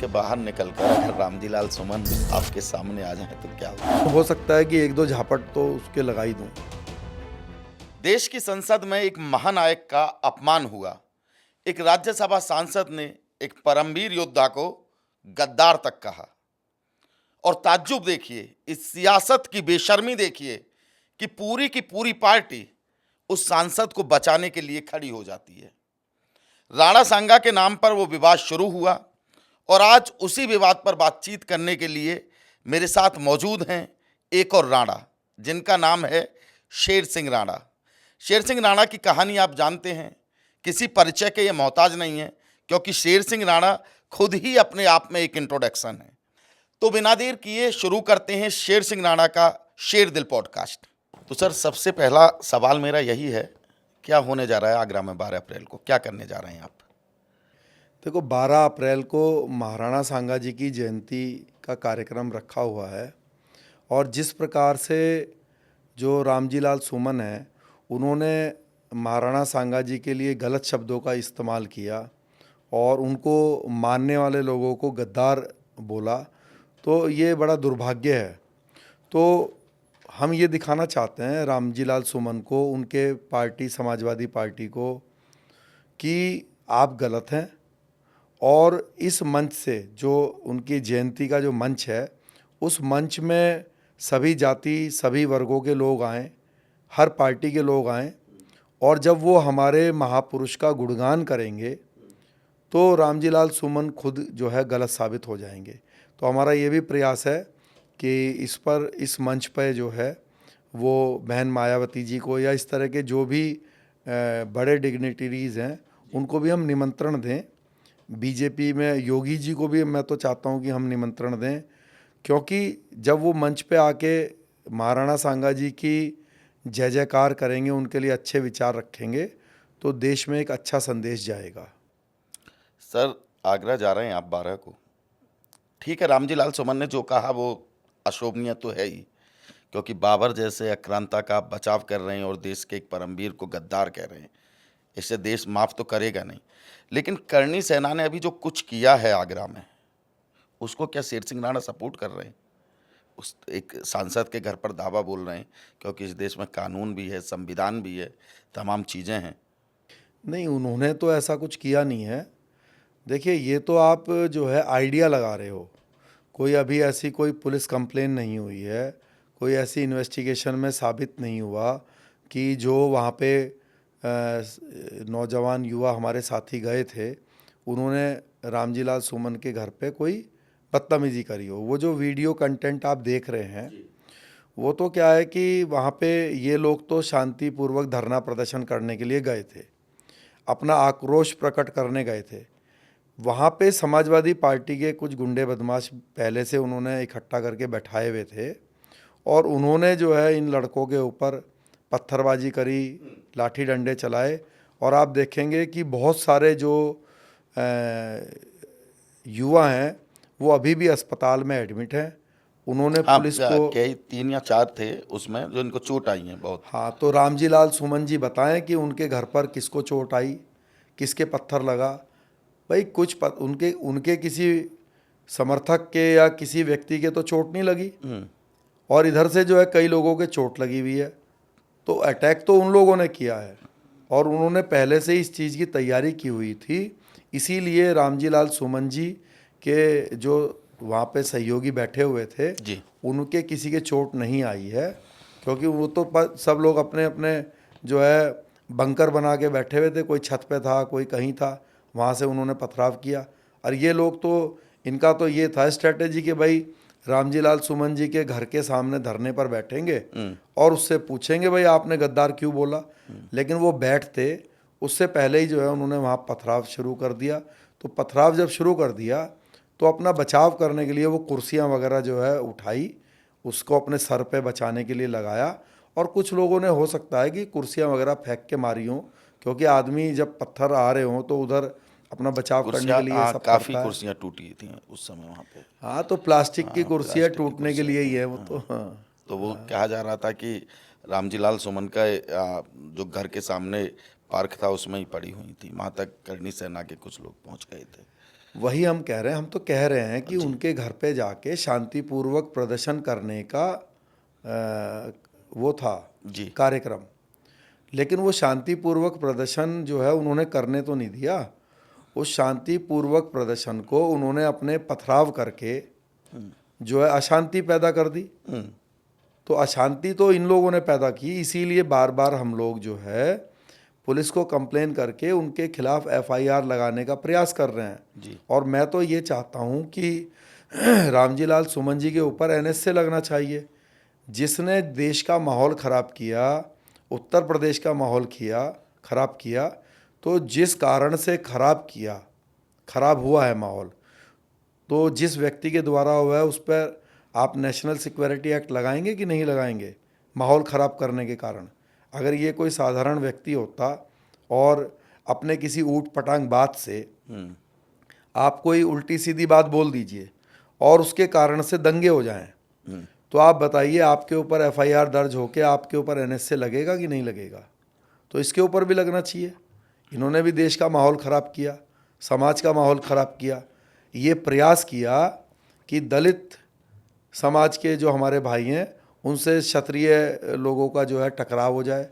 से बाहर निकलकर अगर रामजी लाल सुमन आपके सामने आ जाए तो क्या होगा? हो सकता है कि एक दो झापट तो उसके लगा ही दूं। देश की संसद में एक महानायक का अपमान हुआ। एक राज्यसभा सांसद ने एक परमवीर योद्धा को गद्दार तक कहा। और ताज्जुब देखिए, इस सियासत की बेशर्मी देखिए कि पूरी की पूरी पार्टी उस सांसद को बचाने के लिए खड़ी हो जाती है। राणा सांगा के नाम पर वो विवाद शुरू हुआ और आज उसी विवाद पर बातचीत करने के लिए मेरे साथ मौजूद हैं एक और राणा, जिनका नाम है शेर सिंह राणा। शेर सिंह राणा की कहानी आप जानते हैं, किसी परिचय के ये मोहताज नहीं है, क्योंकि शेर सिंह राणा खुद ही अपने आप में एक इंट्रोडक्शन है। तो बिना देर किए शुरू करते हैं शेर सिंह राणा का शेर दिल पॉडकास्ट। तो सर, सबसे पहला सवाल मेरा यही है, क्या होने जा रहा है आगरा में 12 अप्रैल को? क्या करने जा रहे हैं आप? देखो, 12 अप्रैल को महाराणा सांगा जी की जयंती का कार्यक्रम रखा हुआ है और जिस प्रकार से जो रामजी लाल सुमन हैं उन्होंने महाराणा सांगा जी के लिए गलत शब्दों का इस्तेमाल किया और उनको मानने वाले लोगों को गद्दार बोला, तो ये बड़ा दुर्भाग्य है। तो हम ये दिखाना चाहते हैं रामजी लाल सुमन को, उनके पार्टी समाजवादी पार्टी को, कि आप गलत हैं और इस मंच से, जो उनकी जयंती का जो मंच है, उस मंच में सभी जाति सभी वर्गों के लोग आएँ, हर पार्टी के लोग आएँ और जब वो हमारे महापुरुष का गुणगान करेंगे तो रामजी लाल सुमन खुद जो है गलत साबित हो जाएंगे। तो हमारा ये भी प्रयास है कि इस मंच पे जो है वो बहन मायावती जी को या इस तरह के जो भी बड़े डिग्निटरीज़ हैं उनको भी हम निमंत्रण दें। बीजेपी में योगी जी को भी मैं तो चाहता हूं कि हम निमंत्रण दें, क्योंकि जब वो मंच पे आके महाराणा सांगा जी की जय जयकार करेंगे, उनके लिए अच्छे विचार रखेंगे, तो देश में एक अच्छा संदेश जाएगा। सर, आगरा जा रहे हैं आप 12 को, ठीक है। रामजी लाल सुमन ने जो कहा वो अशोभनीय तो है ही, क्योंकि बाबर जैसे आक्रांता का आप बचाव कर रहे हैं और देश के एक परमवीर को गद्दार कह रहे हैं। इससे देश माफ़ तो करेगा नहीं। लेकिन करणी सेना ने अभी जो कुछ किया है आगरा में, उसको क्या शेर सिंह राणा सपोर्ट कर रहे हैं? उस एक सांसद के घर पर दावा बोल रहे हैं, क्योंकि इस देश में कानून भी है, संविधान भी है, तमाम चीज़ें हैं। नहीं, उन्होंने तो ऐसा कुछ किया नहीं है। देखिए, ये तो आप जो है आइडिया लगा रहे हो। कोई अभी ऐसी कोई पुलिस कंप्लेन नहीं हुई है, कोई ऐसी इन्वेस्टिगेशन में साबित नहीं हुआ कि जो वहाँ पे नौजवान युवा हमारे साथी गए थे उन्होंने रामजी लाल सुमन के घर पे कोई बदतमीज़ी करी हो। वो जो वीडियो कंटेंट आप देख रहे हैं वो तो क्या है कि वहाँ पे ये लोग तो शांतिपूर्वक धरना प्रदर्शन करने के लिए गए थे, अपना आक्रोश प्रकट करने गए थे। वहाँ पे समाजवादी पार्टी के कुछ गुंडे बदमाश पहले से उन्होंने इकट्ठा करके बैठाए हुए थे और उन्होंने जो है इन लड़कों के ऊपर पत्थरबाजी करी, लाठी डंडे चलाए और आप देखेंगे कि बहुत सारे जो युवा हैं वो अभी भी अस्पताल में एडमिट हैं। उन्होंने हाँ, पुलिस को कई 3 या 4 थे उसमें जो इनको चोट आई हैं बहुत। हाँ, तो रामजी लाल सुमन जी बताएं कि उनके घर पर किसको चोट आई, किसके पत्थर लगा। भाई उनके उनके किसी समर्थक के या किसी व्यक्ति के तो चोट नहीं लगी और इधर से जो है कई लोगों के चोट लगी हुई है। तो अटैक तो उन लोगों ने किया है और उन्होंने पहले से इस चीज़ की तैयारी की हुई थी। इसीलिए रामजी लाल सुमन जी के जो वहाँ पे सहयोगी बैठे हुए थे जी। उनके किसी के चोट नहीं आई है, क्योंकि वो तो सब लोग अपने अपने जो है बंकर बना के बैठे हुए थे। कोई छत पे था, कोई कहीं था, वहाँ से उन्होंने पथराव किया। और ये लोग तो, इनका तो ये था स्ट्रेटेजी कि भाई रामजी लाल सुमन जी के घर के सामने धरने पर बैठेंगे और उससे पूछेंगे भाई आपने गद्दार क्यों बोला। लेकिन वो बैठते उससे पहले ही जो है उन्होंने वहाँ पथराव शुरू कर दिया। तो पथराव जब शुरू कर दिया तो अपना बचाव करने के लिए वो कुर्सियाँ वगैरह जो है उठाई, उसको अपने सर पे बचाने के लिए लगाया। और कुछ लोगों ने हो सकता है कि कुर्सियाँ वगैरह फेंक के मारी हों, क्योंकि आदमी जब पत्थर आ रहे हों तो उधर अपना बचाव करने के लिए सब काफ़ी करता है। कुर्सियाँ टूटी थी उस समय वहाँ पे। हाँ, तो प्लास्टिक की हाँ, कुर्सियाँ प्लास्टिक की टूटने के कुर्सियाँ लिए ही थी। है वो तो। हाँ, तो वो कहा जा रहा था कि रामजी लाल सुमन का जो घर के सामने पार्क था उसमें ही पड़ी हुई थी। वहाँ तक करणी सेना के कुछ लोग पहुँच गए थे। वही हम कह रहे हैं, हम तो कह रहे हैं कि उनके घर पे जाके शांतिपूर्वक प्रदर्शन करने का वो था जी। कार्यक्रम, लेकिन वो शांतिपूर्वक प्रदर्शन जो है उन्होंने करने तो नहीं दिया। उस शांतिपूर्वक प्रदर्शन को उन्होंने अपने पथराव करके जो है अशांति पैदा कर दी। तो अशांति तो इन लोगों ने पैदा की, इसीलिए बार बार हम लोग जो है पुलिस को कंप्लेन करके उनके खिलाफ एफआईआर लगाने का प्रयास कर रहे हैं। जी। और मैं तो ये चाहता हूँ कि रामजी लाल सुमन जी के ऊपर एनएसए लगना चाहिए। जिसने देश का माहौल ख़राब किया, उत्तर प्रदेश का माहौल ख़राब किया, तो जिस कारण से ख़राब हुआ है माहौल, तो जिस व्यक्ति के द्वारा हुआ है उस पर आप नेशनल सिक्योरिटी एक्ट लगाएंगे कि नहीं लगाएंगे? माहौल ख़राब करने के कारण अगर ये कोई साधारण व्यक्ति होता और अपने किसी ऊट पटांग बात से आप कोई उल्टी सीधी बात बोल दीजिए और उसके कारण से दंगे हो जाएं, तो आप बताइए आपके ऊपर एफआईआर दर्ज होके आपके ऊपर एनएसए लगेगा कि नहीं लगेगा? तो इसके ऊपर भी लगना चाहिए। इन्होंने भी देश का माहौल ख़राब किया, समाज का माहौल ख़राब किया। ये प्रयास किया कि दलित समाज के जो हमारे भाई हैं उनसे क्षत्रिय लोगों का जो है टकराव हो जाए।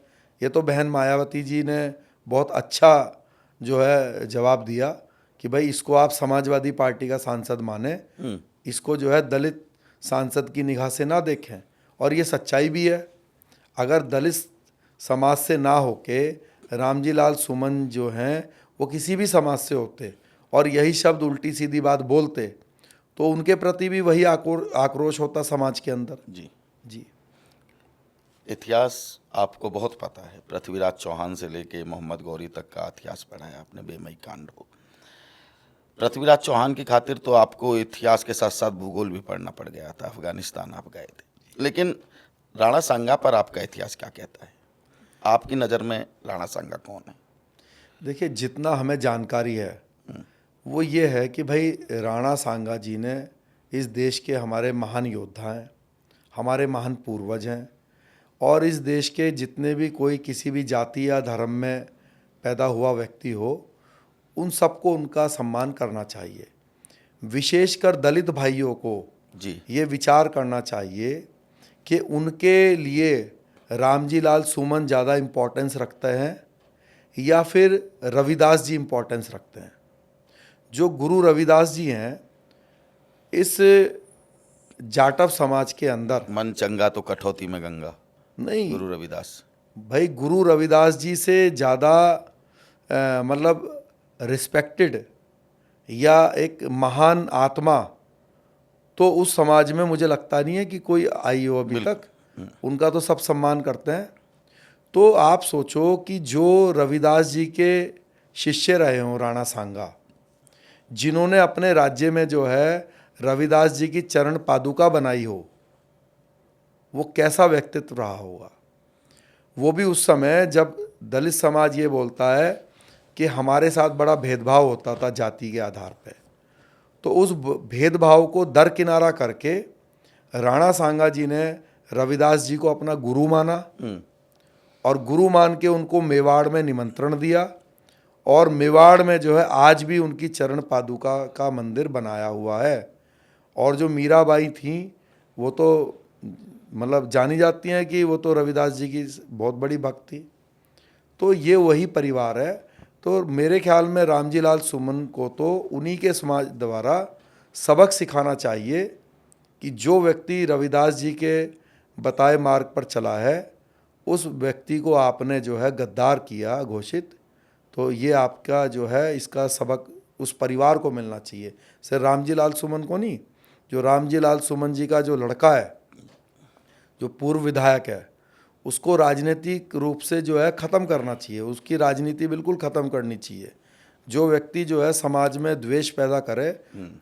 ये तो बहन मायावती जी ने बहुत अच्छा जो है जवाब दिया कि भाई इसको आप समाजवादी पार्टी का सांसद माने, इसको जो है दलित सांसद की निगाह से ना देखें। और ये सच्चाई भी है। अगर दलित समाज से ना होके रामजी लाल सुमन जो हैं वो किसी भी समाज से होते और यही शब्द उल्टी सीधी बात बोलते, तो उनके प्रति भी वही आक्रोश होता समाज के अंदर। जी। जी। इतिहास आपको बहुत पता है, पृथ्वीराज चौहान से लेके मोहम्मद गौरी तक का इतिहास पढ़ा है आपने, बेमई कांड हो। पृथ्वीराज चौहान की खातिर तो आपको इतिहास के साथ साथ भूगोल भी पढ़ना पड़ गया था, अफगानिस्तान आप गए थे। लेकिन राणा सांगा पर आपका इतिहास क्या कहता है? आपकी नज़र में राणा सांगा कौन है? देखिए, जितना हमें जानकारी है वो ये है कि भाई राणा सांगा जी ने इस देश के हमारे महान योद्धा हैं, हमारे महान पूर्वज हैं, और इस देश के जितने भी कोई किसी भी जाति या धर्म में पैदा हुआ व्यक्ति हो, उन सबको उनका सम्मान करना चाहिए। विशेषकर दलित भाइयों को जी। ये विचार करना चाहिए कि उनके लिए रामजी लाल सुमन ज़्यादा इम्पोर्टेंस रखते हैं या फिर रविदास जी इम्पोर्टेंस रखते हैं। जो गुरु रविदास जी हैं, इस जाटव समाज के अंदर मन चंगा तो कठौती में गंगा, नहीं, गुरु रविदास। भाई गुरु रविदास जी से ज़्यादा मतलब रिस्पेक्टेड या एक महान आत्मा तो उस समाज में मुझे लगता नहीं है कि कोई आई हो अभी तक। उनका तो सब सम्मान करते हैं। तो आप सोचो कि जो रविदास जी के शिष्य रहे हों राणा सांगा, जिन्होंने अपने राज्य में जो है रविदास जी की चरण पादुका बनाई हो, वो कैसा व्यक्तित्व रहा होगा। वो भी उस समय जब दलित समाज ये बोलता है कि हमारे साथ बड़ा भेदभाव होता था जाति के आधार पे, तो उस भेदभाव को दरकिनारा करके राणा सांगा जी ने रविदास जी को अपना गुरु माना और गुरु मान के उनको मेवाड़ में निमंत्रण दिया, और मेवाड़ में जो है आज भी उनकी चरण पादुका का मंदिर बनाया हुआ है। और जो मीराबाई थी वो तो मतलब जानी जाती हैं कि वो तो रविदास जी की बहुत बड़ी भक्त थी। तो ये वही परिवार है। तो मेरे ख्याल में रामजी लाल सुमन को तो उन्हीं के समाज द्वारा सबक सिखाना चाहिए कि जो व्यक्ति रविदास जी के बताए मार्ग पर चला है, उस व्यक्ति को आपने जो है गद्दार किया घोषित, तो ये आपका जो है इसका सबक उस परिवार को मिलना चाहिए। सिर्फ रामजी लाल सुमन को नहीं, जो रामजी लाल सुमन जी का जो लड़का है, जो पूर्व विधायक है, उसको राजनीतिक रूप से जो है ख़त्म करना चाहिए। उसकी राजनीति बिल्कुल ख़त्म करनी चाहिए। जो व्यक्ति जो है समाज में द्वेष पैदा करे,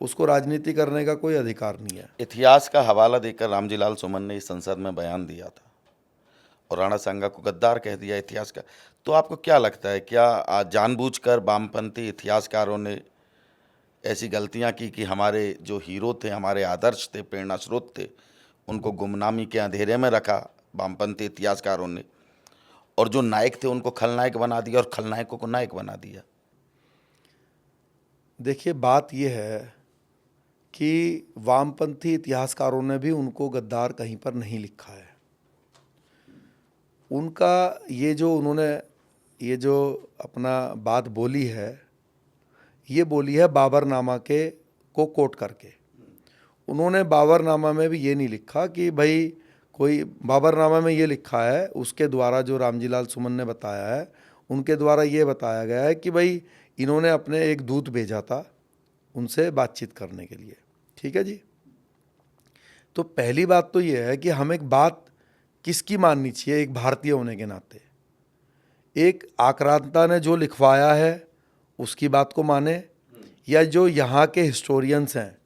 उसको राजनीति करने का कोई अधिकार नहीं है। इतिहास का हवाला देकर रामजी लाल सुमन ने इस संसद में बयान दिया था और राणा सांगा को गद्दार कह दिया इतिहास का। तो आपको क्या लगता है, क्या जानबूझकर वामपंथी इतिहासकारों ने ऐसी गलतियां की कि हमारे जो हीरो थे, हमारे आदर्श थे, प्रेरणा स्रोत थे, उनको गुमनामी के अंधेरे में रखा वामपंथी इतिहासकारों ने, और जो नायक थे उनको खलनायक बना दिया और खलनायकों को नायक बना दिया? देखिए, बात ये है कि वामपंथी इतिहासकारों ने भी उनको गद्दार कहीं पर नहीं लिखा है। उनका ये जो अपना बात बोली है, ये बोली है बाबरनामा के को कोट करके। उन्होंने बाबरनामा में भी ये नहीं लिखा कि भाई कोई, बाबरनामा में ये लिखा है उसके द्वारा, जो रामजी लाल सुमन ने बताया है उनके द्वारा ये बताया गया है कि भाई इन्होंने अपने एक दूत भेजा था उनसे बातचीत करने के लिए। ठीक है जी। तो पहली बात तो ये है कि हम एक बात किसकी माननी चाहिए एक भारतीय होने के नाते। एक आक्रांता ने जो लिखवाया है उसकी बात को माने, या जो यहाँ के हिस्टोरियंस हैं,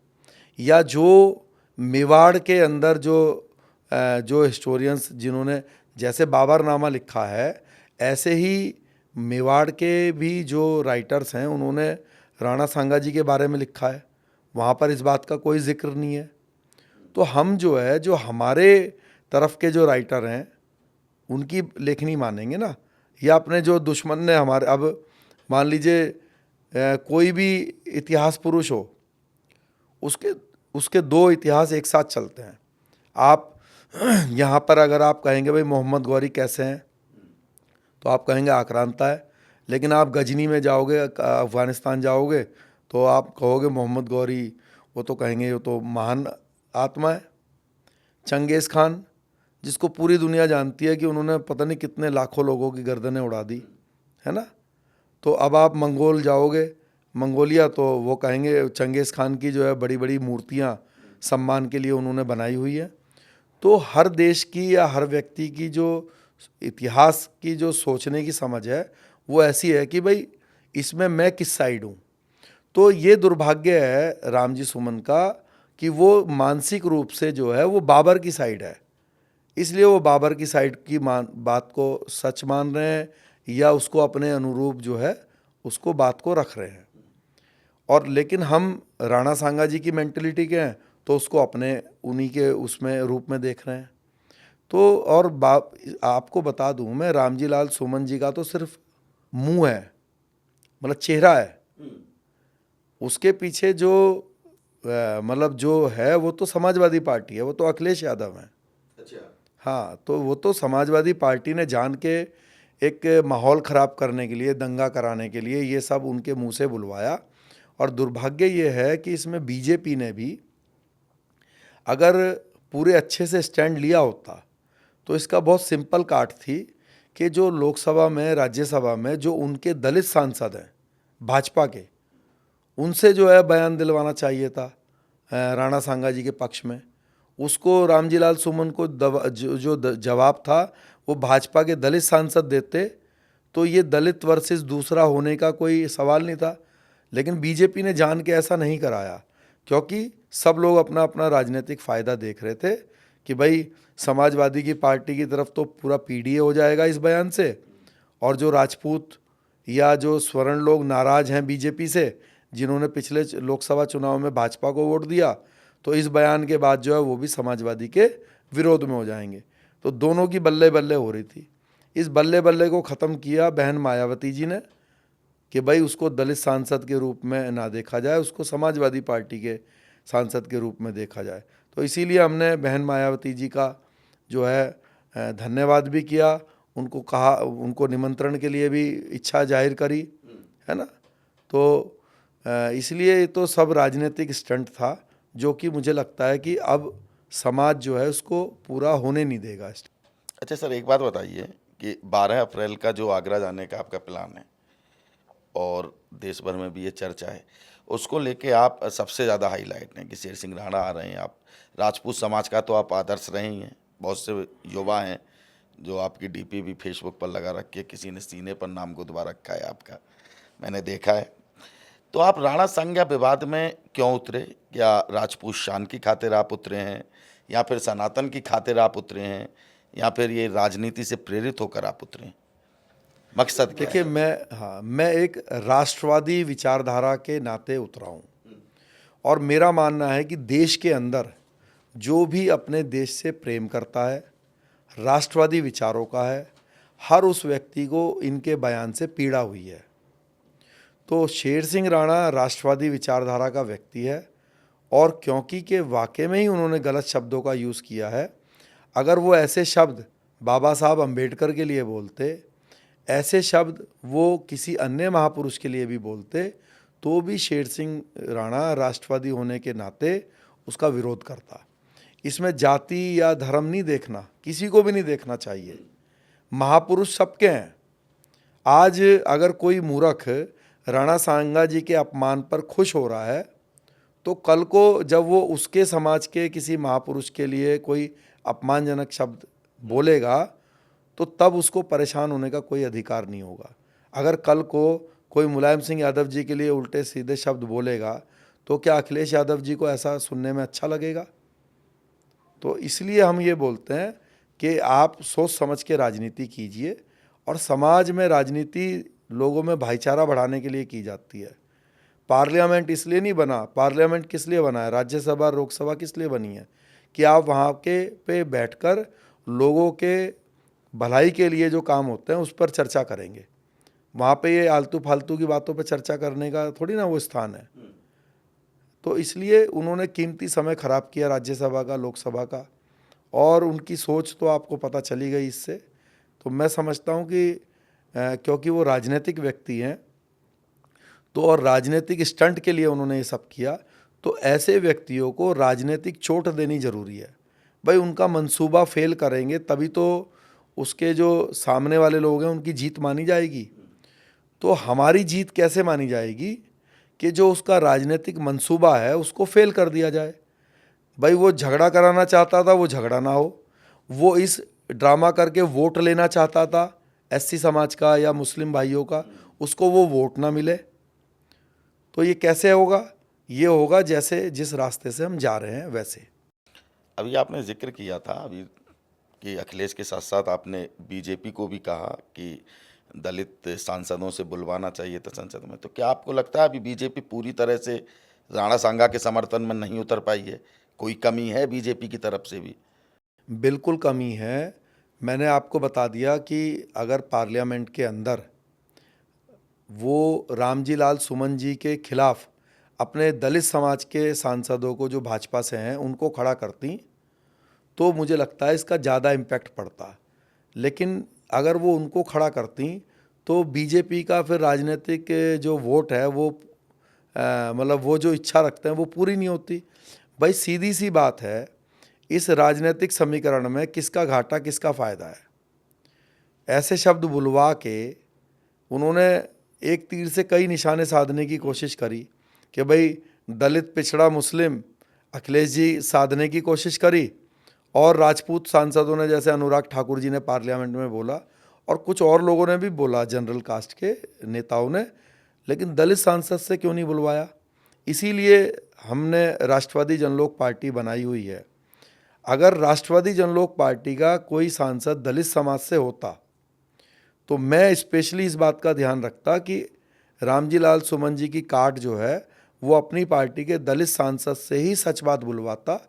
या जो मेवाड़ के अंदर जो हिस्टोरियंस जिन्होंने जैसे बाबरनामा लिखा है, ऐसे ही मेवाड़ के भी जो राइटर्स हैं उन्होंने राणा सांगा जी के बारे में लिखा है, वहाँ पर इस बात का कोई जिक्र नहीं है। तो हम जो हमारे तरफ के जो राइटर हैं उनकी लेखनी मानेंगे ना, या अपने जो दुश्मन ने हमारे, अब मान लीजिए कोई भी इतिहास पुरुष हो, उसके दो इतिहास एक साथ चलते हैं। आप यहाँ पर अगर आप कहेंगे भाई मोहम्मद गौरी कैसे हैं, तो आप कहेंगे आक्रांता है। लेकिन आप गजनी में जाओगे, अफ़गानिस्तान जाओगे, तो आप कहोगे मोहम्मद गौरी, वो तो कहेंगे वो तो महान आत्मा है। चंगेज़ खान, जिसको पूरी दुनिया जानती है कि उन्होंने पता नहीं कितने लाखों लोगों की गर्दनें उड़ा दी, है ना। तो अब आप मंगोल जाओगे, मंगोलिया, तो वो कहेंगे चंगेज़ खान की जो है बड़ी बड़ी मूर्तियाँ सम्मान के लिए उन्होंने बनाई हुई है। तो हर देश की या हर व्यक्ति की जो इतिहास की जो सोचने की समझ है वो ऐसी है कि भाई इसमें मैं किस साइड हूँ। तो ये दुर्भाग्य है रामजी सुमन का कि वो मानसिक रूप से जो है वो बाबर की साइड है, इसलिए वो बाबर की साइड की बात को सच मान रहे हैं, या उसको अपने अनुरूप जो है उसको बात को रख रहे हैं। और लेकिन हम राणा सांगा जी की मेंटलिटी के हैं तो उसको अपने उन्हीं के उसमें रूप में देख रहे हैं। तो और आपको बता दूं, मैं रामजी लाल सुमन जी का तो सिर्फ मुंह है, मतलब चेहरा है, उसके पीछे जो मतलब जो है वो तो समाजवादी पार्टी है, वो तो अखिलेश यादव हैं। अच्छा। हाँ, तो वो तो समाजवादी पार्टी ने जान के एक माहौल ख़राब करने के लिए, दंगा कराने के लिए ये सब उनके मुंह से बुलवाया। और दुर्भाग्य ये है कि इसमें बीजेपी ने भी अगर पूरे अच्छे से स्टैंड लिया होता तो इसका बहुत सिंपल काट थी कि जो लोकसभा में, राज्यसभा में जो उनके दलित सांसद हैं भाजपा के, उनसे जो है बयान दिलवाना चाहिए था राणा सांगा जी के पक्ष में। उसको रामजी लाल सुमन को जो जवाब था वो भाजपा के दलित सांसद देते तो ये दलित वर्सेस दूसरा होने का कोई सवाल नहीं था। लेकिन बीजेपी ने जान के ऐसा नहीं कराया, क्योंकि सब लोग अपना अपना राजनीतिक फ़ायदा देख रहे थे कि भाई समाजवादी की पार्टी की तरफ तो पूरा पीडीए हो जाएगा इस बयान से, और जो राजपूत या जो स्वर्ण लोग नाराज़ हैं बीजेपी से, जिन्होंने पिछले लोकसभा चुनाव में भाजपा को वोट दिया, तो इस बयान के बाद जो है वो भी समाजवादी के विरोध में हो जाएंगे। तो दोनों की बल्ले बल्ले हो रही थी। इस बल्ले बल्ले को ख़त्म किया बहन मायावती जी ने कि भाई उसको दलित सांसद के रूप में ना देखा जाए, उसको समाजवादी पार्टी के सांसद के रूप में देखा जाए। तो इसीलिए हमने बहन मायावती जी का जो है धन्यवाद भी किया, उनको कहा, उनको निमंत्रण के लिए भी इच्छा जाहिर करी, है ना। तो इसलिए ये तो सब राजनीतिक स्टंट था, जो कि मुझे लगता है कि अब समाज जो है उसको पूरा होने नहीं देगा। अच्छा सर, एक बात बताइए कि 12 अप्रैल का जो आगरा जाने का आपका प्लान है और देश भर में भी ये चर्चा है, उसको लेके आप सबसे ज़्यादा हाईलाइट हैं कि शेर सिंह राणा आ रहे हैं। आप राजपूत समाज का तो आप आदर्श रहे ही हैं, बहुत से युवा हैं जो आपकी डीपी भी फेसबुक पर लगा रखी है, किसी ने सीने पर नाम गुदवा रखा है आपका, मैंने देखा है। तो आप राणा संज्ञा विवाद में क्यों उतरे? क्या राजपूत शान की खातिर आप उतरे हैं, या फिर सनातन की खातिर आप उतरे हैं, या फिर ये राजनीति से प्रेरित होकर आप उतरे हैं? मकसद क्या देखिए, है? मैं एक राष्ट्रवादी विचारधारा के नाते उतरा हूँ, और मेरा मानना है कि देश के अंदर जो भी अपने देश से प्रेम करता है, राष्ट्रवादी विचारों का है, हर उस व्यक्ति को इनके बयान से पीड़ा हुई है। तो शेर सिंह राणा राष्ट्रवादी विचारधारा का व्यक्ति है, और क्योंकि के वाकई में ही उन्होंने गलत शब्दों का यूज़ किया है, अगर वो ऐसे शब्द बाबा साहब अम्बेडकर के लिए बोलते, ऐसे शब्द वो किसी अन्य महापुरुष के लिए भी बोलते, तो भी शेर सिंह राणा राष्ट्रवादी होने के नाते उसका विरोध करता। इसमें जाति या धर्म नहीं देखना, किसी को भी नहीं देखना चाहिए। महापुरुष सबके हैं। आज अगर कोई मूर्ख राणा सांगा जी के अपमान पर खुश हो रहा है, तो कल को जब वो उसके समाज के किसी महापुरुष के लिए कोई अपमानजनक शब्द बोलेगा, तो तब उसको परेशान होने का कोई अधिकार नहीं होगा। अगर कल को कोई मुलायम सिंह यादव जी के लिए उल्टे सीधे शब्द बोलेगा, तो क्या अखिलेश यादव जी को ऐसा सुनने में अच्छा लगेगा? तो इसलिए हम ये बोलते हैं कि आप सोच समझ के राजनीति कीजिए, और समाज में राजनीति लोगों में भाईचारा बढ़ाने के लिए की जाती है। पार्लियामेंट इसलिए नहीं बना, पार्लियामेंट किस लिए बना है, राज्यसभा लोकसभा किस लिए बनी है, कि आप वहाँ के पे बैठकर लोगों के भलाई के लिए जो काम होते हैं उस पर चर्चा करेंगे। वहाँ पे ये आलतू फालतू की बातों पर चर्चा करने का थोड़ी ना वो स्थान है। तो इसलिए उन्होंने कीमती समय खराब किया राज्यसभा का, लोकसभा का, और उनकी सोच तो आपको पता चली गई इससे। तो मैं समझता हूँ कि क्योंकि वो राजनीतिक व्यक्ति हैं, तो और राजनीतिक स्टंट के लिए उन्होंने ये सब किया, तो ऐसे व्यक्तियों को राजनीतिक चोट देनी ज़रूरी है। भाई उनका मंसूबा फेल करेंगे तभी तो उसके जो सामने वाले लोग हैं उनकी जीत मानी जाएगी। तो हमारी जीत कैसे मानी जाएगी कि जो उसका राजनीतिक मंसूबा है उसको फेल कर दिया जाए। भाई वो झगड़ा कराना चाहता था, वो झगड़ा ना हो। वो इस ड्रामा करके वोट लेना चाहता था एससी समाज का या मुस्लिम भाइयों का, उसको वो वोट ना मिले। तो ये कैसे होगा? ये होगा जैसे जिस रास्ते से हम जा रहे हैं वैसे। अभी आपने जिक्र किया था अभी कि अखिलेश के साथ साथ आपने बीजेपी को भी कहा कि दलित सांसदों से बुलवाना चाहिए था संसद में। तो क्या आपको लगता है अभी बीजेपी पूरी तरह से राणा सांगा के समर्थन में नहीं उतर पाई है? कोई कमी है बीजेपी की तरफ से भी? बिल्कुल कमी है। मैंने आपको बता दिया कि अगर पार्लियामेंट के अंदर वो रामजी लाल सुमन जी के खिलाफ अपने दलित समाज के सांसदों को जो भाजपा से हैं उनको खड़ा करती, तो मुझे लगता है इसका ज़्यादा इम्पैक्ट पड़ता। लेकिन अगर वो उनको खड़ा करती तो बीजेपी का फिर राजनीतिक जो वोट है वो मतलब वो जो इच्छा रखते हैं वो पूरी नहीं होती। भाई सीधी सी बात है, इस राजनीतिक समीकरण में किसका घाटा किसका फ़ायदा है? ऐसे शब्द बुलवा के उन्होंने एक तीर से कई निशाने साधने की कोशिश करी कि भाई दलित पिछड़ा मुस्लिम अखिलेश जी साधने की कोशिश करी, और राजपूत सांसदों ने जैसे अनुराग ठाकुर जी ने पार्लियामेंट में बोला, और कुछ और लोगों ने भी बोला जनरल कास्ट के नेताओं ने, लेकिन दलित सांसद से क्यों नहीं बुलवाया? इसीलिए हमने राष्ट्रवादी जनलोक पार्टी बनाई हुई है। अगर राष्ट्रवादी जनलोक पार्टी का कोई सांसद दलित समाज से होता तो मैं स्पेशली इस बात का ध्यान रखता कि रामजी लाल सुमन जी की कार्ड जो है वो अपनी पार्टी के दलित सांसद से ही सच बात बुलवाता,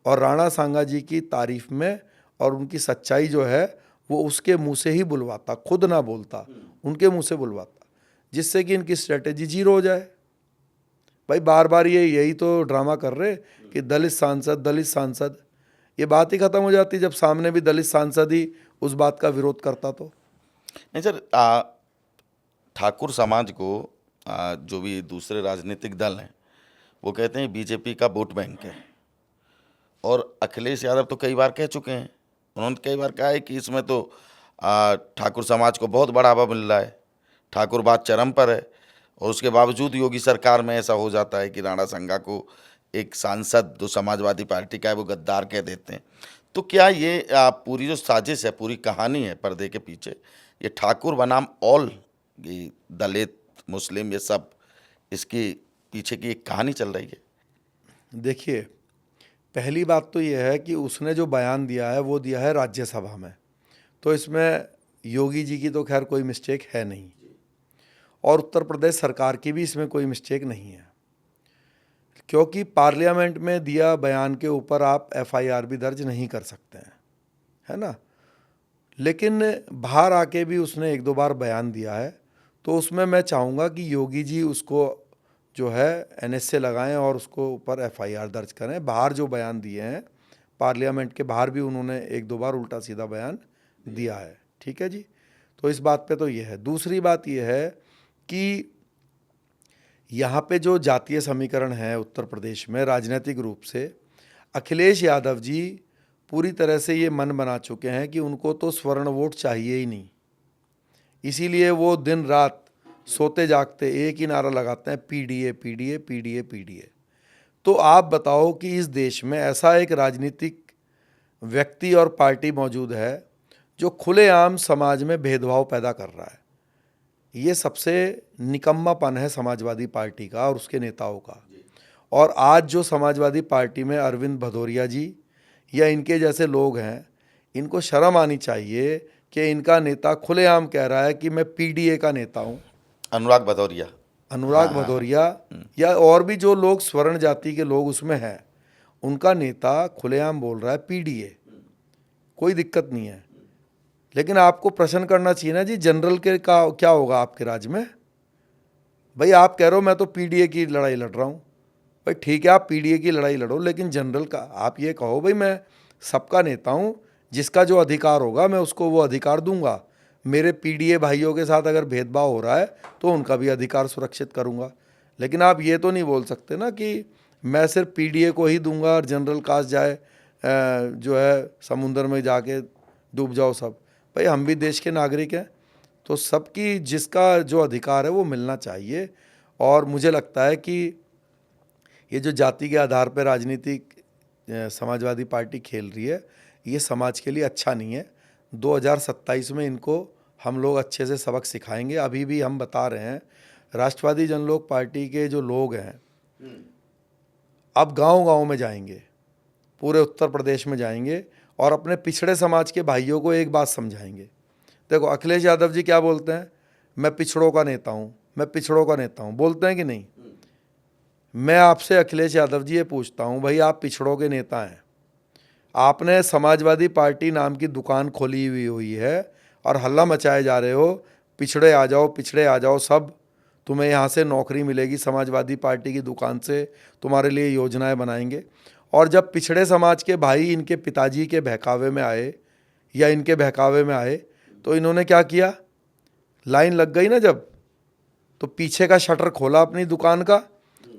और राणा सांगा जी की तारीफ में और उनकी सच्चाई जो है वो उसके मुंह से ही बुलवाता, खुद ना बोलता, उनके मुंह से बुलवाता, जिससे कि इनकी स्ट्रेटेजी जीरो हो जाए। भाई बार बार यही तो ड्रामा कर रहे कि दलित सांसद, ये बात ही ख़त्म हो जाती जब सामने भी दलित सांसद ही उस बात का विरोध करता। तो नहीं सर, ठाकुर समाज को जो भी दूसरे राजनीतिक दल हैं वो कहते हैं बीजेपी का वोट बैंक है, और अखिलेश यादव तो कई बार कह चुके हैं, उन्होंने कई बार कहा है कि इसमें तो ठाकुर समाज को बहुत बढ़ावा मिल रहा है, ठाकुरवाद चरम पर है, और उसके बावजूद योगी सरकार में ऐसा हो जाता है कि राणा सांगा को एक सांसद जो समाजवादी पार्टी का है वो गद्दार कह देते हैं। तो क्या ये पूरी जो साजिश है, पूरी कहानी है पर्दे के पीछे, ये ठाकुर बनाम ऑल ये दलित मुस्लिम ये सब, इसके पीछे की एक कहानी चल रही है? देखिए, पहली बात तो यह है कि उसने जो बयान दिया है वो दिया है राज्यसभा में, तो इसमें योगी जी की तो खैर कोई मिस्टेक है नहीं, और उत्तर प्रदेश सरकार की भी इसमें कोई मिस्टेक नहीं है, क्योंकि पार्लियामेंट में दिया बयान के ऊपर आप एफआईआर भी दर्ज नहीं कर सकते हैं, है ना। लेकिन बाहर आके भी उसने एक दो बार बयान दिया है, तो उसमें मैं चाहूँगा कि योगी जी उसको जो है NS से लगाएं और उसको ऊपर FIR दर्ज करें। बाहर जो बयान दिए हैं, पार्लियामेंट के बाहर भी उन्होंने एक दो बार उल्टा सीधा बयान दिया है। ठीक है जी। तो इस बात पे तो ये है। दूसरी बात ये है कि यहाँ पे जो जातीय समीकरण है उत्तर प्रदेश में, राजनीतिक रूप से अखिलेश यादव जी पूरी तरह से ये मन बना चुके हैं कि उनको तो स्वर्ण वोट चाहिए ही नहीं। इसीलिए वो दिन रात सोते जागते एक ही नारा लगाते हैं, PDA PDA PDA PDA। तो आप बताओ कि इस देश में ऐसा एक राजनीतिक व्यक्ति और पार्टी मौजूद है जो खुलेआम समाज में भेदभाव पैदा कर रहा है। ये सबसे निकम्मापन है समाजवादी पार्टी का और उसके नेताओं का। और आज जो समाजवादी पार्टी में अरविंद भदौरिया जी या इनके जैसे लोग हैं, इनको शर्म आनी चाहिए कि इनका नेता खुलेआम कह रहा है कि मैं PDA का नेता हूँ। अनुराग भदौरिया, अनुराग भदौरिया या और भी जो लोग स्वर्ण जाति के लोग उसमें हैं, उनका नेता खुलेआम बोल रहा है PDA। कोई दिक्कत नहीं है। लेकिन आपको प्रश्न करना चाहिए ना जी, जनरल के का क्या होगा आपके राज्य में? भाई आप कह रहे हो मैं तो PDA की लड़ाई लड़ रहा हूँ। भाई ठीक है, आप PDA की लड़ाई लड़ो, लेकिन जनरल का आप ये कहो भाई मैं सबका नेता हूँ, जिसका जो अधिकार होगा मैं उसको वो अधिकार दूंगा। मेरे PDA भाइयों के साथ अगर भेदभाव हो रहा है तो उनका भी अधिकार सुरक्षित करूंगा। लेकिन आप ये तो नहीं बोल सकते ना कि मैं सिर्फ PDA को ही दूंगा और जनरल कास्ट जाए जो है समुंदर में जाके डूब जाओ सब। भाई हम भी देश के नागरिक हैं, तो सबकी जिसका जो अधिकार है वो मिलना चाहिए। और मुझे लगता है कि ये जो जाति के आधार पर राजनीतिक समाजवादी पार्टी खेल रही है, ये समाज के लिए अच्छा नहीं है। 2027 में इनको हम लोग अच्छे से सबक सिखाएंगे। अभी भी हम बता रहे हैं, राष्ट्रवादी जनलोक पार्टी के जो लोग हैं अब गांव-गांव में जाएंगे, पूरे उत्तर प्रदेश में जाएंगे और अपने पिछड़े समाज के भाइयों को एक बात समझाएंगे। देखो अखिलेश यादव जी क्या बोलते हैं, मैं पिछड़ों का नेता हूँ, मैं पिछड़ों का नेता हूँ, बोलते हैं कि नहीं? मैं आपसे अखिलेश यादव जी ये पूछता हूँ, भाई आप पिछड़ों के नेता हैं, आपने समाजवादी पार्टी नाम की दुकान खोली हुई है और हल्ला मचाए जा रहे हो, पिछड़े आ जाओ, पिछड़े आ जाओ, सब तुम्हें यहाँ से नौकरी मिलेगी, समाजवादी पार्टी की दुकान से तुम्हारे लिए योजनाएं बनाएंगे। और जब पिछड़े समाज के भाई इनके पिताजी के बहकावे में आए या इनके बहकावे में आए तो इन्होंने क्या किया, लाइन लग गई ना जब, तो पीछे का शटर खोला अपनी दुकान का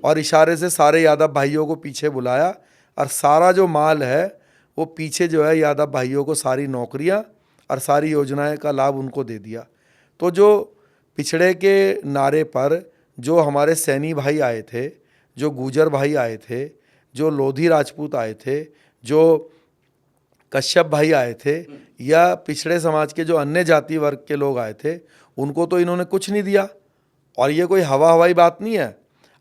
और इशारे से सारे यादव भाइयों को पीछे बुलाया और सारा जो माल है वो पीछे जो है यादव भाइयों को सारी नौकरियां और सारी योजनाएं का लाभ उनको दे दिया। तो जो पिछड़े के नारे पर जो हमारे सैनी भाई आए थे, जो गुजर भाई आए थे, जो लोधी राजपूत आए थे, जो कश्यप भाई आए थे या पिछड़े समाज के जो अन्य जाति वर्ग के लोग आए थे, उनको तो इन्होंने कुछ नहीं दिया। और ये कोई हवा हवाई बात नहीं है।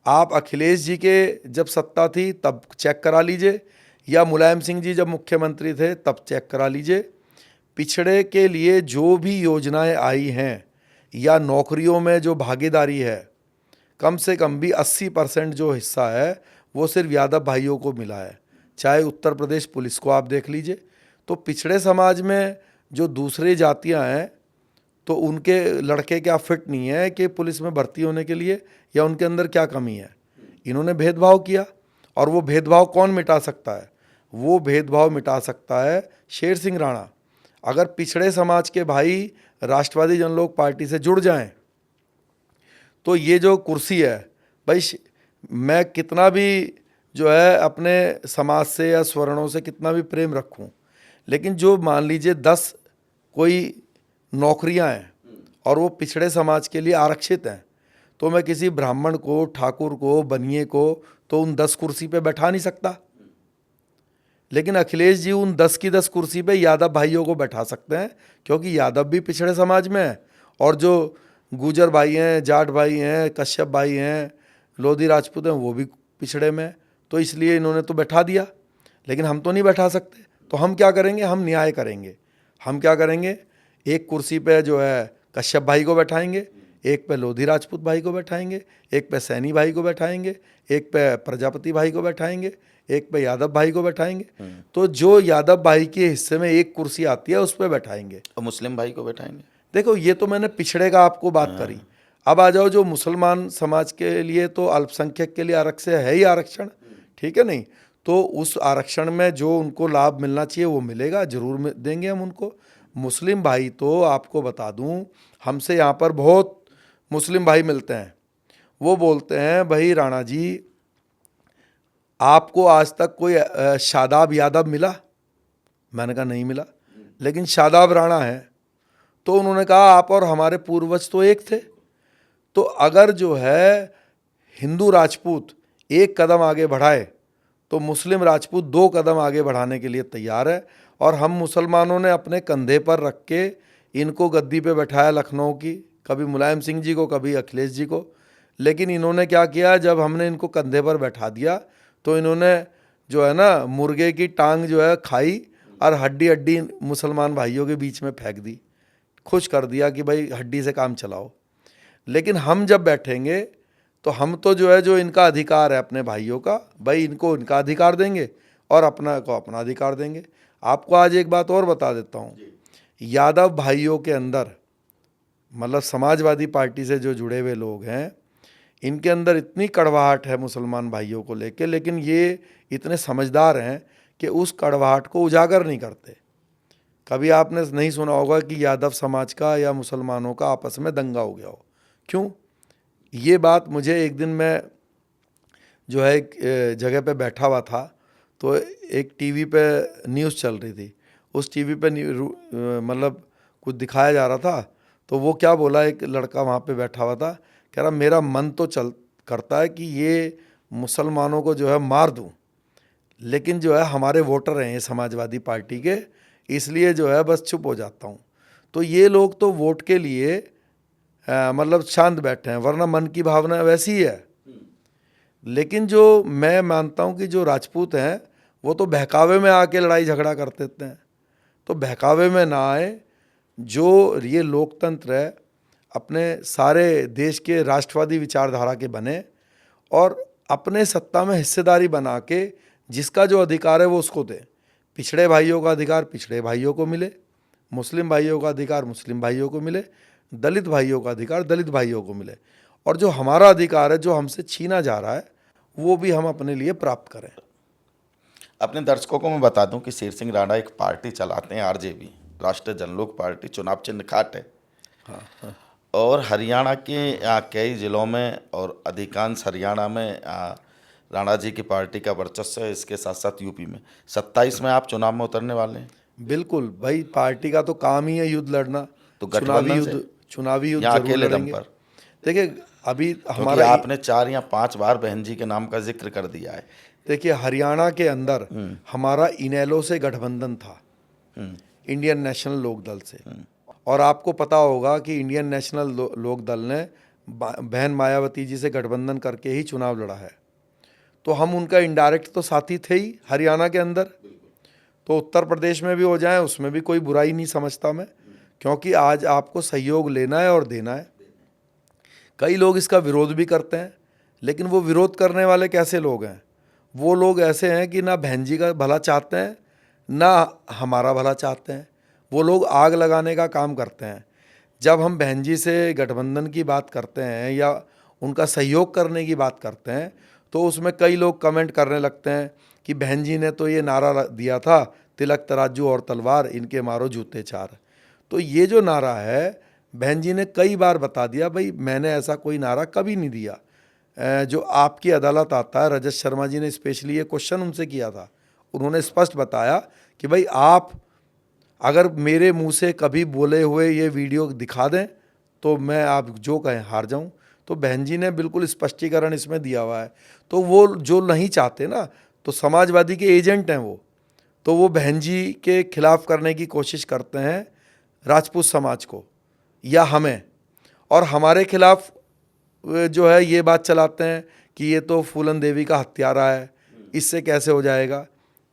आप अखिलेश जी के जब सत्ता थी तब चेक करा लीजिए, या मुलायम सिंह जी जब मुख्यमंत्री थे तब चेक करा लीजिए। पिछड़े के लिए जो भी योजनाएं आई हैं या नौकरियों में जो भागीदारी है, कम से कम भी 80% जो हिस्सा है वो सिर्फ यादव भाइयों को मिला है। चाहे उत्तर प्रदेश पुलिस को आप देख लीजिए, तो पिछड़े समाज में जो दूसरी जातियां हैं तो उनके लड़के क्या फिट नहीं है कि पुलिस में भर्ती होने के लिए, या उनके अंदर क्या कमी है? इन्होंने भेदभाव किया। और वो भेदभाव कौन मिटा सकता है? वो भेदभाव मिटा सकता है शेर सिंह राणा। अगर पिछड़े समाज के भाई राष्ट्रवादी जनलोक पार्टी से जुड़ जाएं तो ये जो कुर्सी है, भाई मैं कितना भी जो है अपने समाज से या स्वर्णों से कितना भी प्रेम रखूं, लेकिन जो मान लीजिए 10 कोई नौकरियां हैं और वो पिछड़े समाज के लिए आरक्षित हैं, तो मैं किसी ब्राह्मण को, ठाकुर को, बनिए को तो उन 10 कुर्सी पे बैठा नहीं सकता। लेकिन अखिलेश जी उन 10 की 10 कुर्सी पे यादव भाइयों को बैठा सकते हैं, क्योंकि यादव भी पिछड़े समाज में है और जो गुजर भाई हैं, जाट भाई हैं, कश्यप भाई हैं, लोधी राजपूत हैं, वो भी पिछड़े में है। तो इसलिए इन्होंने तो बैठा दिया। लेकिन हम तो नहीं बैठा सकते, तो हम क्या करेंगे? हम न्याय करेंगे। हम क्या करेंगे? एक कुर्सी पे जो है कश्यप भाई को बैठाएंगे, एक पे लोधी राजपूत भाई को बैठाएंगे, एक पे सैनी भाई को बैठाएंगे, एक पे प्रजापति भाई को बैठाएंगे, एक पे यादव भाई को बैठाएंगे। तो जो यादव भाई के हिस्से में एक कुर्सी आती है उस पर बैठाएंगे और मुस्लिम भाई को बैठाएंगे। देखो ये तो मैंने पिछड़े का आपको बात करी। अब आ जाओ जो मुसलमान समाज के लिए तो अल्पसंख्यक के लिए आरक्षण है ही आरक्षण, ठीक है नहीं, तो उस आरक्षण में जो उनको लाभ मिलना चाहिए वो मिलेगा, जरूर देंगे हम उनको। मुस्लिम भाई तो आपको बता दूं, हमसे यहाँ पर बहुत मुस्लिम भाई मिलते हैं, वो बोलते हैं भाई राणा जी आपको आज तक कोई शादाब यादव मिला? मैंने कहा नहीं मिला, लेकिन शादाब राणा है। तो उन्होंने कहा आप और हमारे पूर्वज तो एक थे, तो अगर जो है हिंदू राजपूत एक कदम आगे बढ़ाए तो मुस्लिम राजपूत 2 कदम आगे बढ़ाने के लिए तैयार है। और हम मुसलमानों ने अपने कंधे पर रख के इनको गद्दी पे बैठाया लखनऊ की, कभी मुलायम सिंह जी को, कभी अखिलेश जी को, लेकिन इन्होंने क्या किया, जब हमने इनको कंधे पर बैठा दिया तो इन्होंने जो है ना मुर्गे की टांग जो है खाई और हड्डी हड्डी मुसलमान भाइयों के बीच में फेंक दी, खुश कर दिया कि भाई हड्डी से काम चलाओ। लेकिन हम जब बैठेंगे तो हम तो जो है जो इनका अधिकार है अपने भाइयों का, भाई इनको इनका अधिकार देंगे और अपना को अपना अधिकार देंगे। आपको आज एक बात और बता देता हूँ, यादव भाइयों के अंदर मतलब समाजवादी पार्टी से जो जुड़े हुए लोग हैं, इनके अंदर इतनी कड़वाहट है मुसलमान भाइयों को लेके, लेकिन ये इतने समझदार हैं कि उस कड़वाहट को उजागर नहीं करते। कभी आपने नहीं सुना होगा कि यादव समाज का या मुसलमानों का आपस में दंगा हो गया हो। क्यों? ये बात मुझे एक दिन मैं जो है एक जगह पे बैठा हुआ था, तो एक टीवी पे न्यूज़ चल रही थी, उस टीवी पे मतलब कुछ दिखाया जा रहा था, तो वो क्या बोला, एक लड़का वहाँ पे बैठा हुआ था, कह रहा मेरा मन तो करता है कि ये मुसलमानों को जो है मार दूँ, लेकिन जो है हमारे वोटर हैं ये समाजवादी पार्टी के, इसलिए जो है बस चुप हो जाता हूँ। तो ये लोग तो वोट के लिए मतलब शांत बैठे हैं, वरना मन की भावना वैसी ही है। लेकिन जो मैं मानता हूँ कि जो राजपूत हैं वो तो बहकावे में आके लड़ाई झगड़ा कर देते हैं, तो बहकावे में ना आए। जो ये लोकतंत्र है अपने सारे देश के राष्ट्रवादी विचारधारा के बने और अपने सत्ता में हिस्सेदारी बना के जिसका जो अधिकार है वो उसको दे। पिछड़े भाइयों का अधिकार पिछड़े भाइयों को मिले, मुस्लिम भाइयों का अधिकार मुस्लिम भाइयों को मिले, दलित भाइयों का अधिकार दलित भाइयों को मिले, और जो हमारा अधिकार है जो हमसे छीना जा रहा है वो भी हम अपने लिए प्राप्त करें। अपने दर्शकों को मैं बता दूं कि शेर सिंह राणा एक पार्टी चलाते हैं, आरजेपी, राष्ट्रीय जनलोक पार्टी, चुनाव चिन्ह खाट है। हाँ। और हरियाणा के कई ज़िलों में और अधिकांश हरियाणा में राणा जी की पार्टी का वर्चस्व है। इसके साथ साथ यूपी में 27 में आप चुनाव में उतरने वाले हैं। बिल्कुल भाई, पार्टी का तो काम ही है युद्ध लड़ना, तो चुनावी युद्ध या जरूर अकेले दम लड़ेंगे। पर? देखिए अभी क्योंकि हमारा आपने 4 या 5 बार बहन जी के नाम का जिक्र कर दिया है। देखिए हरियाणा के अंदर हमारा इनेलो से गठबंधन था, इंडियन नेशनल लोक दल से, और आपको पता होगा कि इंडियन नेशनल लोक दल ने बहन मायावती जी से गठबंधन करके ही चुनाव लड़ा है। तो हम उनका इनडायरेक्ट तो साथी थे ही हरियाणा के अंदर, तो उत्तर प्रदेश में भी हो जाए उसमें भी कोई बुराई नहीं समझता मैं, क्योंकि आज आपको सहयोग लेना है और देना है। कई लोग इसका विरोध भी करते हैं, लेकिन वो विरोध करने वाले कैसे लोग हैं? वो लोग ऐसे हैं कि ना बहन जी का भला चाहते हैं ना हमारा भला चाहते हैं। वो लोग आग लगाने का काम करते हैं। जब हम बहन जी से गठबंधन की बात करते हैं या उनका सहयोग करने की बात करते हैं तो उसमें कई लोग कमेंट करने लगते हैं कि बहन जी ने तो ये नारा दिया था, तिलक तराजू और तलवार, इनके मारो जूते चार। तो ये जो नारा है बहन जी ने कई बार बता दिया, भाई मैंने ऐसा कोई नारा कभी नहीं दिया। जो आपकी अदालत आता है, रजत शर्मा जी ने स्पेशली ये क्वेश्चन उनसे किया था, उन्होंने स्पष्ट बताया कि भाई आप अगर मेरे मुंह से कभी बोले हुए ये वीडियो दिखा दें तो मैं आप जो कहें हार जाऊं। तो बहन जी ने बिल्कुल स्पष्टीकरण इसमें दिया हुआ है। तो वो जो नहीं चाहते ना, तो समाजवादी के एजेंट हैं तो वो बहन जी के खिलाफ करने की कोशिश करते हैं राजपूत समाज को या हमें, और हमारे खिलाफ जो है ये बात चलाते हैं कि ये तो फूलन देवी का हत्यारा है, इससे कैसे हो जाएगा।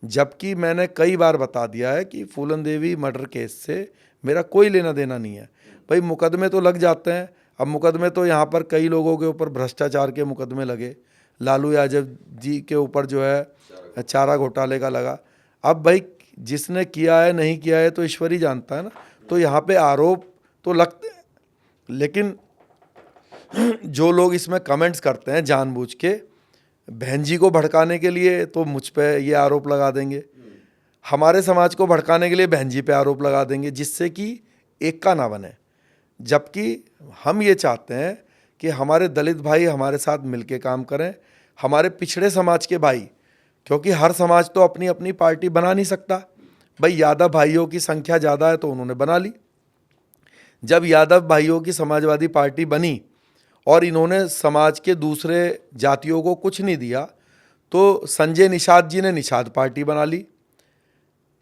जबकि मैंने कई बार बता दिया है कि फूलन देवी मर्डर केस से मेरा कोई लेना देना नहीं है। भाई मुकदमे तो लग जाते हैं, अब मुकदमे तो यहाँ पर कई लोगों के ऊपर भ्रष्टाचार के मुकदमे लगे, लालू यादव जी के ऊपर जो है चारा घोटाले का लगा। अब भाई जिसने किया है नहीं किया है तो ईश्वर ही जानता है ना। तो यहाँ पे आरोप तो लगते हैं, लेकिन जो लोग इसमें कमेंट्स करते हैं जानबूझ के बहन जी को भड़काने के लिए, तो मुझ पे ये आरोप लगा देंगे, हमारे समाज को भड़काने के लिए बहन जी पे आरोप लगा देंगे, जिससे कि एक का ना बने। जबकि हम ये चाहते हैं कि हमारे दलित भाई हमारे साथ मिलके काम करें, हमारे पिछड़े समाज के भाई, क्योंकि हर समाज तो अपनी अपनी पार्टी बना नहीं सकता। भाई यादव भाइयों की संख्या ज़्यादा है तो उन्होंने बना ली। जब यादव भाइयों की समाजवादी पार्टी बनी और इन्होंने समाज के दूसरे जातियों को कुछ नहीं दिया, तो संजय निषाद जी ने निषाद पार्टी बना ली,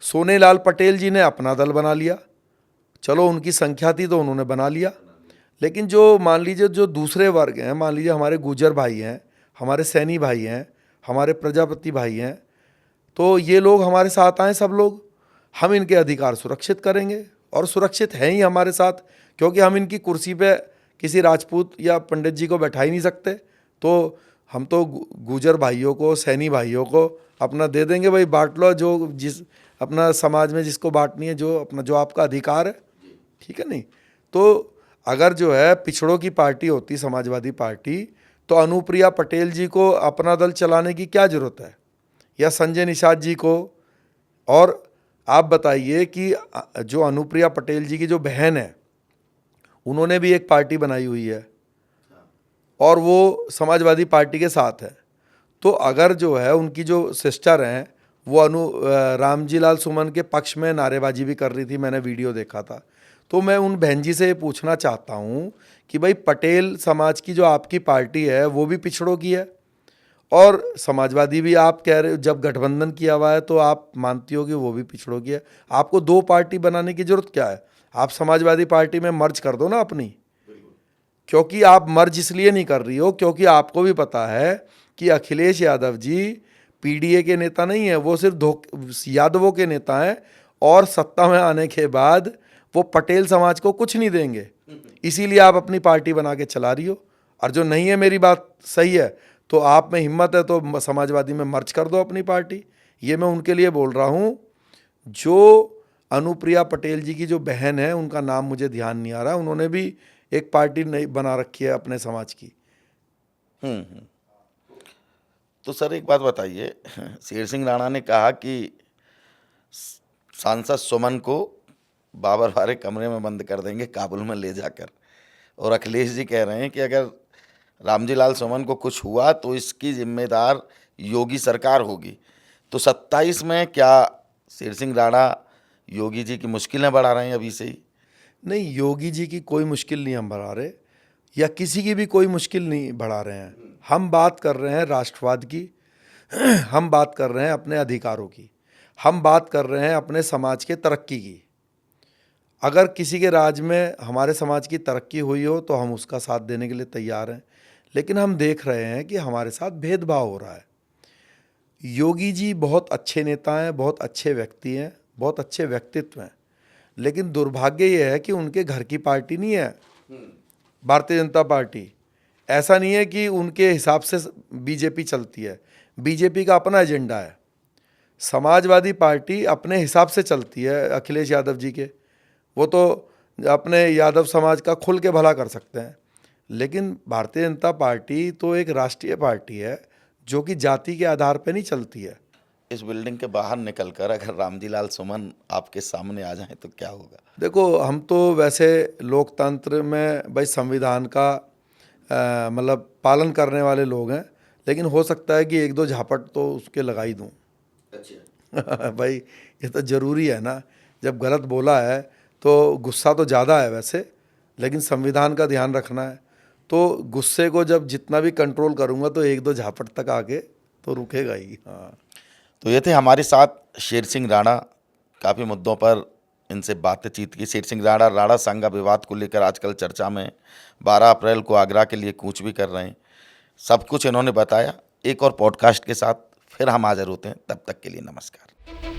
सोनेलाल पटेल जी ने अपना दल बना लिया। चलो उनकी संख्या थी तो उन्होंने बना लिया। लेकिन जो मान लीजिए जो दूसरे वर्ग हैं, मान लीजिए हमारे गुर्जर भाई हैं, हमारे सैनी भाई हैं, हमारे प्रजापति भाई हैं, तो ये लोग हमारे साथ आए, सब लोग, हम इनके अधिकार सुरक्षित करेंगे और सुरक्षित हैं ही हमारे साथ, क्योंकि हम इनकी कुर्सी पे किसी राजपूत या पंडित जी को बैठा ही नहीं सकते। तो हम तो गुर्जर भाइयों को, सैनी भाइयों को अपना दे देंगे, भाई बांट लो, जो जिस अपना समाज में जिसको बांटनी है, जो अपना जो आपका अधिकार है, ठीक है नहीं। तो अगर जो है पिछड़ों की पार्टी होती समाजवादी पार्टी, तो अनुप्रिया पटेल जी को अपना दल चलाने की क्या ज़रूरत है, या संजय निषाद जी को। और आप बताइए कि जो अनुप्रिया पटेल जी की जो बहन है, उन्होंने भी एक पार्टी बनाई हुई है और वो समाजवादी पार्टी के साथ है। तो अगर जो है उनकी जो सिस्टर हैं वो रामजी लाल सुमन के पक्ष में नारेबाजी भी कर रही थी, मैंने वीडियो देखा था, तो मैं उन बहन जी से ये पूछना चाहता हूँ कि भाई पटेल समाज की जो आपकी पार्टी है वो भी पिछड़ों की है और समाजवादी भी, आप कह रहे हो जब गठबंधन किया हुआ है तो आप मानती हो कि वो भी पिछड़ों की है। आपको दो पार्टी बनाने की जरूरत क्या है? आप समाजवादी पार्टी में मर्ज कर दो ना अपनी। क्योंकि आप मर्ज इसलिए नहीं कर रही हो क्योंकि आपको भी पता है कि अखिलेश यादव जी पीडीए के नेता नहीं है, वो सिर्फ यादवों के नेता हैं और सत्ता में आने के बाद वो पटेल समाज को कुछ नहीं देंगे। इसीलिए आप अपनी पार्टी बना के चला रही हो। और जो नहीं है, मेरी बात सही है तो आप में हिम्मत है तो समाजवादी में मर्ज कर दो अपनी पार्टी। ये मैं उनके लिए बोल रहा हूँ। जो अनुप्रिया पटेल जी की जो बहन है, उनका नाम मुझे ध्यान नहीं आ रहा, उन्होंने भी एक पार्टी नहीं बना रखी है अपने समाज की। तो सर एक बात बताइए, शेर सिंह राणा ने कहा कि सांसद सुमन को बाबर वाले कमरे में बंद कर देंगे काबुल में ले जाकर, और अखिलेश जी कह रहे हैं कि अगर रामजी लाल सुमन को कुछ हुआ तो इसकी जिम्मेदार योगी सरकार होगी। तो 27 में क्या शेर सिंह राणा योगी जी की मुश्किलें बढ़ा रहे हैं अभी से ही? नहीं, योगी जी की कोई मुश्किल नहीं हम बढ़ा रहे, या किसी की भी कोई मुश्किल नहीं बढ़ा रहे हैं। हम बात कर रहे हैं राष्ट्रवाद की, हम बात कर रहे हैं अपने अधिकारों की, हम बात कर रहे हैं अपने समाज के तरक्की की। अगर किसी के राज में हमारे समाज की तरक्की हुई हो तो हम उसका साथ देने के लिए तैयार हैं, लेकिन हम देख रहे हैं कि हमारे साथ भेदभाव हो रहा है। योगी जी बहुत अच्छे नेता हैं, बहुत अच्छे व्यक्ति हैं, बहुत अच्छे व्यक्तित्व हैं, लेकिन दुर्भाग्य ये है कि उनके घर की पार्टी नहीं है भारतीय जनता पार्टी। ऐसा नहीं है कि उनके हिसाब से बीजेपी चलती है, बीजेपी का अपना एजेंडा है। समाजवादी पार्टी अपने हिसाब से चलती है अखिलेश यादव जी के, वो तो अपने यादव समाज का खुल के भला कर सकते हैं। लेकिन भारतीय जनता पार्टी तो एक राष्ट्रीय पार्टी है जो कि जाति के आधार पर नहीं चलती है। इस बिल्डिंग के बाहर निकलकर अगर रामजी लाल सुमन आपके सामने आ जाएं तो क्या होगा? देखो, हम तो वैसे लोकतंत्र में भाई संविधान का मतलब पालन करने वाले लोग हैं, लेकिन हो सकता है कि एक दो झापट तो उसके लगा ही दूँ। अच्छा भाई ये तो ज़रूरी है ना, जब गलत बोला है तो गुस्सा तो ज़्यादा है वैसे, लेकिन संविधान का ध्यान रखना है, तो गुस्से को जब जितना भी कंट्रोल करूँगा तो एक दो झापट तक आके तो रुकेगा ही। हाँ, तो ये थे हमारे साथ शेर सिंह राणा। काफ़ी मुद्दों पर इनसे बातचीत की। शेर सिंह राणा राणा सांगा विवाद को लेकर आजकल चर्चा में, 12 अप्रैल को आगरा के लिए कूच भी कर रहे हैं। सब कुछ इन्होंने बताया। एक और पॉडकास्ट के साथ फिर हम हाजिर होते हैं, तब तक के लिए नमस्कार।